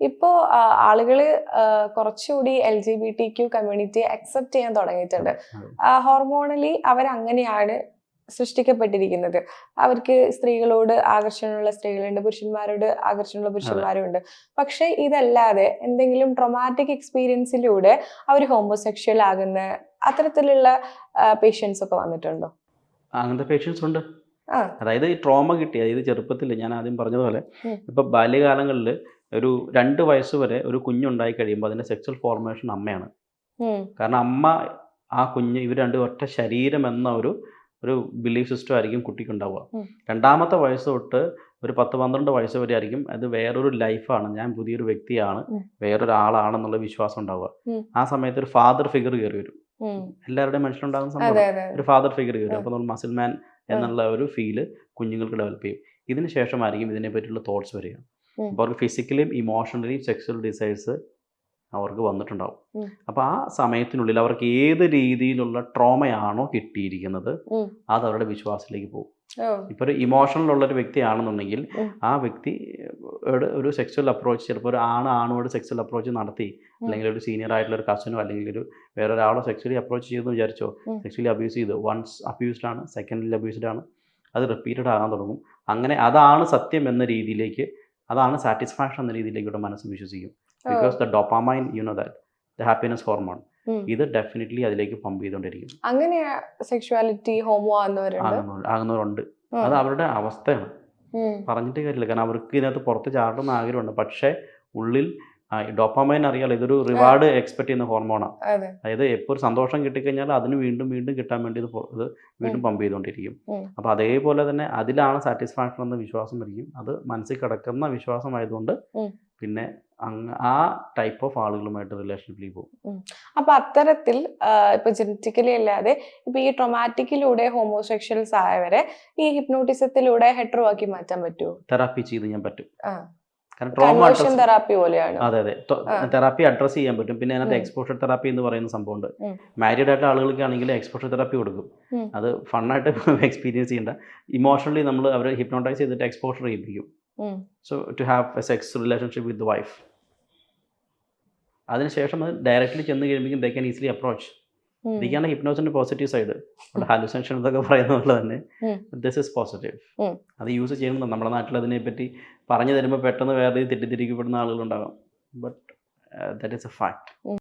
ഇപ്പോ ആളുകള് കുറച്ചുകൂടി LGBTQ കമ്മ്യൂണിറ്റി അക്സെപ്റ്റ് ചെയ്യാൻ തുടങ്ങിയിട്ടുണ്ട്. ഹോർമോണലി അവരങ്ങനെയാണ് സൃഷ്ടിക്കപ്പെട്ടിരിക്കുന്നത്. അവർക്ക് സ്ത്രീകളോട് ആകർഷണമുള്ള സ്ത്രീകളുണ്ട്, പുരുഷന്മാരോട് ആകർഷണമുള്ള പുരുഷന്മാരും ഉണ്ട്. പക്ഷെ ഇതല്ലാതെ എന്തെങ്കിലും ട്രോമാറ്റിക് എക്സ്പീരിയൻസിലൂടെ അവർ ഹോമോസെക്ഷൽ ആകുന്ന അത്തരത്തിലുള്ള പേഷ്യൻസ് ഒക്കെ വന്നിട്ടുണ്ടോ? അങ്ങനത്തെ പേഷ്യൻസ് ഉണ്ട്. അതായത് ഈ ട്രോമ കിട്ടി, അതായത് ചെറുപ്പത്തിൽ ഞാൻ ആദ്യം പറഞ്ഞതുപോലെ ഇപ്പൊ ബാല്യകാലങ്ങളിൽ ഒരു 2 വയസ്സ് വരെ ഒരു കുഞ്ഞുണ്ടായി കഴിയുമ്പോൾ അതിന്റെ സെക്സ്വൽ ഫോർമേഷൻ അമ്മയാണ്. കാരണം അമ്മ ആ കുഞ്ഞ് ഇവർ രണ്ടും ഒറ്റ ശരീരം എന്ന ഒരു ബിലീഫ് സിസ്റ്റം ആയിരിക്കും കുട്ടിക്ക് ഉണ്ടാവുക. 2ാമത്തെ വയസ്സ് തൊട്ട് ഒരു 10-12 വയസ്സ് വരെ ആയിരിക്കും അത് വേറൊരു ലൈഫാണ്, ഞാൻ പുതിയൊരു വ്യക്തിയാണ്, വേറൊരാളാണെന്നുള്ള വിശ്വാസം ഉണ്ടാവുക. ആ സമയത്ത് ഒരു ഫാദർ ഫിഗർ കയറി വരും. എല്ലാവരുടെയും മനസ്സിലുണ്ടാകുന്ന സംഭവം ഒരു ഫാദർ ഫിഗർ കയറി. അപ്പോൾ നമ്മൾ മസിൽമാൻ എന്നുള്ള ഒരു ഫീല് കുഞ്ഞുങ്ങൾക്ക് ഡെവലപ്പ് ചെയ്യും. ഇതിന് ശേഷമായിരിക്കും ഇതിനെ പറ്റിയുള്ള തോട്ട്സ് വരിക. അപ്പോൾ അവർക്ക് ഫിസിക്കലിയും ഇമോഷണലിയും സെക്സ്വൽ ഡിസൈർസ് അവർക്ക് വന്നിട്ടുണ്ടാവും. അപ്പോൾ ആ സമയത്തിനുള്ളിൽ അവർക്ക് ഏത് രീതിയിലുള്ള ട്രോമയാണോ കിട്ടിയിരിക്കുന്നത് അത് അവരുടെ വിശ്വാസത്തിലേക്ക് പോകും. ഇപ്പോൾ ഒരു ഇമോഷണൽ ഉള്ളൊരു വ്യക്തിയാണെന്നുണ്ടെങ്കിൽ ആ വ്യക്തി ഒരു സെക്സ്വൽ അപ്രോച്ച്, ചിലപ്പോൾ ഒരു ആണോട് സെക്സ്വൽ അപ്രോച്ച് നടത്തി, അല്ലെങ്കിൽ ഒരു സീനിയർ ആയിട്ടുള്ള ഒരു കസിനോ അല്ലെങ്കിൽ ഒരു വേറൊരാളോ സെക്സ്വലി അപ്രോച്ച് ചെയ്തെന്ന് വിചാരിച്ചോ, സെക്സ്വലി അബ്യൂസ് ചെയ്തു, വൺസ് അബ്യൂസ്ഡ് ആണ്, സെക്കൻഡിൽ അബ്യൂസ്ഡ് ആണ്, അത് റിപ്പീറ്റഡ് ആകാൻ തുടങ്ങും. അങ്ങനെ അതാണ് സത്യം എന്ന രീതിയിലേക്ക്, അതാണ് സാറ്റിസ്ഫാക്ഷൻ എന്ന രീതിയിലേക്ക് ഇവിടെ മനസ്സ് വിശ്വസിക്കും. Because the dopamine, you know that the happiness hormone, ഇത് ഡെഫിനറ്റ്ലി അതിലേക്ക് പമ്പ് ചെയ്തുകൊണ്ടിരിക്കും. അങ്ങനെ സെക്ഷുവാലിറ്റി ഹോമോ ആകുന്നവരുണ്ട്. അത് അവരുടെ അവസ്ഥയാണ്, പറഞ്ഞിട്ട് കാര്യമില്ല. കാരണം അവർക്ക് ഇതിനകത്ത് പുറത്ത് ചാടണമെന്ന് ആഗ്രഹമുണ്ട്, പക്ഷേ ഉള്ളിൽ ഡോപാമൈൻ അറിയാലോ, ഇതൊരു റിവാർഡ് എക്സ്പെക്ട് ചെയ്യുന്ന ഹോർമോണാണ്. അതായത് എപ്പോൾ ഒരു സന്തോഷം കിട്ടിക്കഴിഞ്ഞാൽ അതിന് വീണ്ടും വീണ്ടും കിട്ടാൻ വേണ്ടി ഇത് വീണ്ടും പമ്പ് ചെയ്തുകൊണ്ടിരിക്കും. അപ്പോൾ അതേപോലെ തന്നെ അതിലാണ് സാറ്റിസ്ഫാക്ഷൻ എന്ന വിശ്വാസം വരികയും അത് മനസ്സിൽ കിടക്കുന്ന വിശ്വാസമായതുകൊണ്ട് പിന്നെ ആ ടൈപ്പ് ഓഫ് ആളുകളുമായിട്ട് റിലേഷൻഷിപ്പിലേക്ക് പോകും. അപ്പൊ അത്തരത്തിൽ ഇപ്പൊ ജനറ്റിക്കലി അല്ലാതെ ഇപ്പൊ ഈ ട്രോമാറ്റിക്കിലൂടെ ഹോമോസെക്ഷൽസ് ആയവരെ ഈ ഹിപ്നോട്ടിസത്തിലൂടെ ഹെറ്ററോ ആക്കി മാറ്റാൻ പറ്റുമോ? തെറാപ്പി ചെയ്ത് ഞാൻ പറ്റും. കൺവേർഷൻ തെറാപ്പി പോലെയാണ്. അതെ, തെറാപ്പി അഡ്രസ് ചെയ്യാൻ പറ്റും. പിന്നെ അതിനകത്ത് എക്സ്പോഷർ തെറാപ്പി എന്ന് പറയുന്ന സംഭവമുണ്ട്. മാരീഡ് ആയിട്ട് ആളുകൾക്കാണെങ്കിൽ എക്സ്പോഷർ തെറാപ്പി കൊടുക്കും. അത് ഫണ്ണായിട്ട് എക്സ്പീരിയൻസ് ചെയ്യേണ്ട, ഇമോഷണലി നമ്മൾ അവരെ ഹിപ്നോട്ടൈസ് ചെയ്തിട്ട് എക്സ്പോഷർ ചെയ്യിപ്പിക്കും. So to have a sex relationship with the wife. അതിനുശേഷം അത് ഡയറക്റ്റ്ലി ചെന്ന് കഴിയുമ്പോൾ ദേ ക്യാൻ ഈസിലി അപ്രോച്ച്. ഇതൊക്കെയാണ് ഹിപ്നോസിന്റെ പോസിറ്റീവ് സൈഡ്. ഹാലുസിനേഷൻ എന്നൊക്കെ പറയുന്നത് പോലെ തന്നെ ദിസ് ഇസ് പോസിറ്റീവ്. അത് യൂസ് ചെയ്യണം. നമ്മുടെ നാട്ടിൽ അതിനെപ്പറ്റി പറഞ്ഞു തരുമ്പോൾ പെട്ടെന്ന് വേറെ തെറ്റിദ്ധരിക്കപ്പെടുന്ന ആളുകളുണ്ടാകാം. But that is a fact.